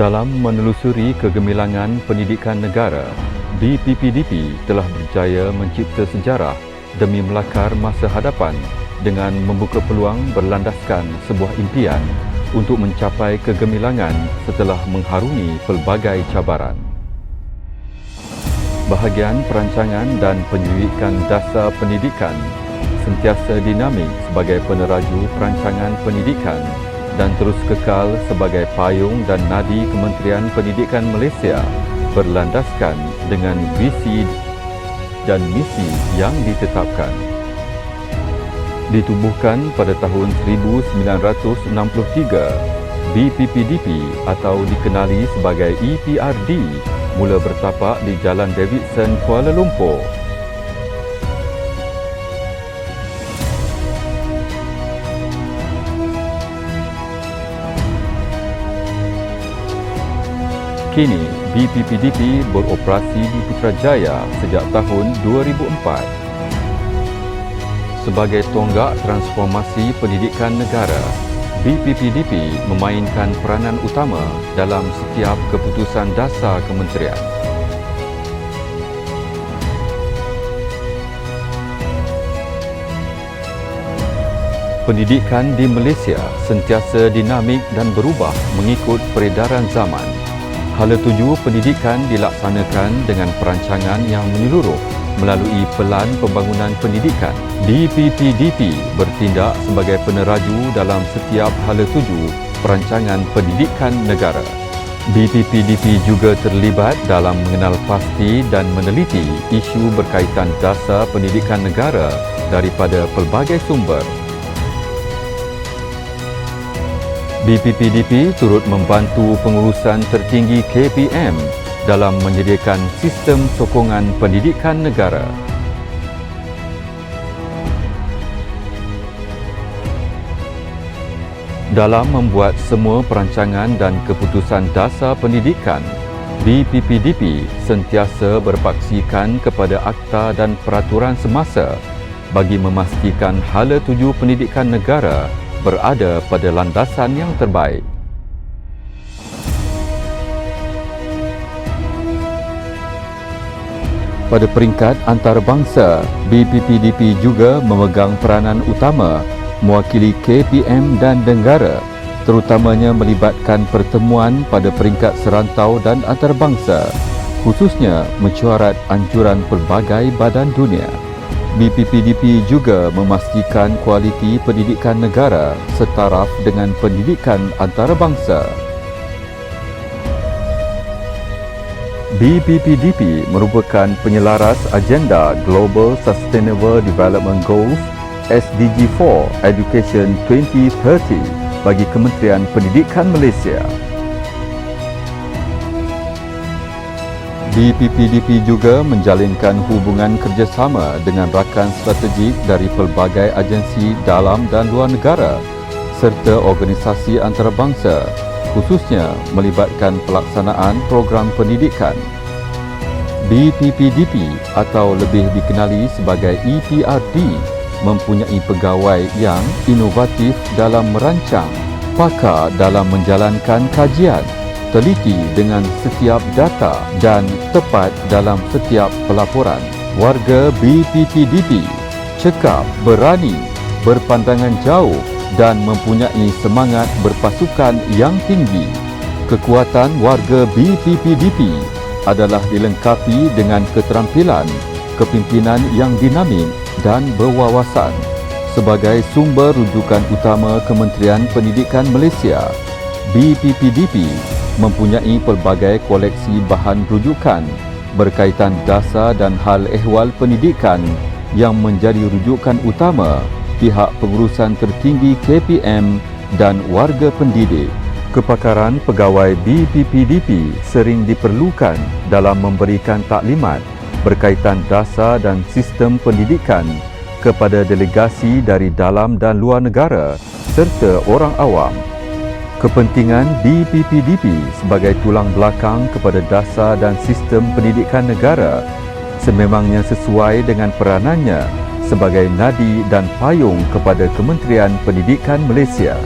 Dalam menelusuri kegemilangan pendidikan negara, BPPDP telah berjaya mencipta sejarah demi melakar masa hadapan dengan membuka peluang berlandaskan sebuah impian untuk mencapai kegemilangan setelah mengharungi pelbagai cabaran. Bahagian perancangan dan penyelidikan dasar pendidikan sentiasa dinamik sebagai peneraju perancangan pendidikan dan terus kekal sebagai payung dan nadi Kementerian Pendidikan Malaysia berlandaskan dengan visi dan misi yang ditetapkan. Ditubuhkan pada tahun 1963, BPPDP atau dikenali sebagai EPRD mula bertapak di Jalan Davidson, Kuala Lumpur. Kini, BPPDP beroperasi di Putrajaya sejak tahun 2004. Sebagai tonggak transformasi pendidikan negara, BPPDP memainkan peranan utama dalam setiap keputusan dasar kementerian. Pendidikan di Malaysia sentiasa dinamik dan berubah mengikut peredaran zaman. Hala tuju pendidikan dilaksanakan dengan perancangan yang menyeluruh melalui Pelan Pembangunan Pendidikan. BPPDP bertindak sebagai peneraju dalam setiap hala tuju perancangan pendidikan negara. BPPDP juga terlibat dalam mengenal pasti dan meneliti isu berkaitan dasar pendidikan negara daripada pelbagai sumber. BPPDP turut membantu pengurusan tertinggi KPM dalam menyediakan sistem sokongan pendidikan negara. Dalam membuat semua perancangan dan keputusan dasar pendidikan, BPPDP sentiasa berpaksikan kepada akta dan peraturan semasa bagi memastikan hala tuju pendidikan negara berada pada landasan yang terbaik. Pada peringkat antarabangsa, BPPDP juga memegang peranan utama mewakili KPM dan negara, terutamanya melibatkan pertemuan pada peringkat serantau dan antarabangsa, khususnya mesyuarat anjuran pelbagai badan dunia. BPPDP juga memastikan kualiti pendidikan negara setaraf dengan pendidikan antarabangsa. BPPDP merupakan penyelaras agenda Global Sustainable Development Goals SDG 4 Education 2030 bagi Kementerian Pendidikan Malaysia. BPPDP juga menjalinkan hubungan kerjasama dengan rakan strategik dari pelbagai agensi dalam dan luar negara serta organisasi antarabangsa, khususnya melibatkan pelaksanaan program pendidikan. BPPDP atau lebih dikenali sebagai EPRD mempunyai pegawai yang inovatif dalam merancang, pakar dalam menjalankan kajian, teliti dengan setiap data dan tepat dalam setiap pelaporan. Warga BPPDP cekap, berani, berpandangan jauh dan mempunyai semangat berpasukan yang tinggi. Kekuatan warga BPPDP adalah dilengkapi dengan keterampilan, kepimpinan yang dinamik dan berwawasan. Sebagai sumber rujukan utama Kementerian Pendidikan Malaysia, BPPDP mempunyai pelbagai koleksi bahan rujukan berkaitan dasar dan hal ehwal pendidikan yang menjadi rujukan utama pihak pengurusan tertinggi KPM dan warga pendidik. Kepakaran pegawai BPPDP sering diperlukan dalam memberikan taklimat berkaitan dasar dan sistem pendidikan kepada delegasi dari dalam dan luar negara serta orang awam. Kepentingan BPPDP sebagai tulang belakang kepada dasar dan sistem pendidikan negara sememangnya sesuai dengan peranannya sebagai nadi dan payung kepada Kementerian Pendidikan Malaysia.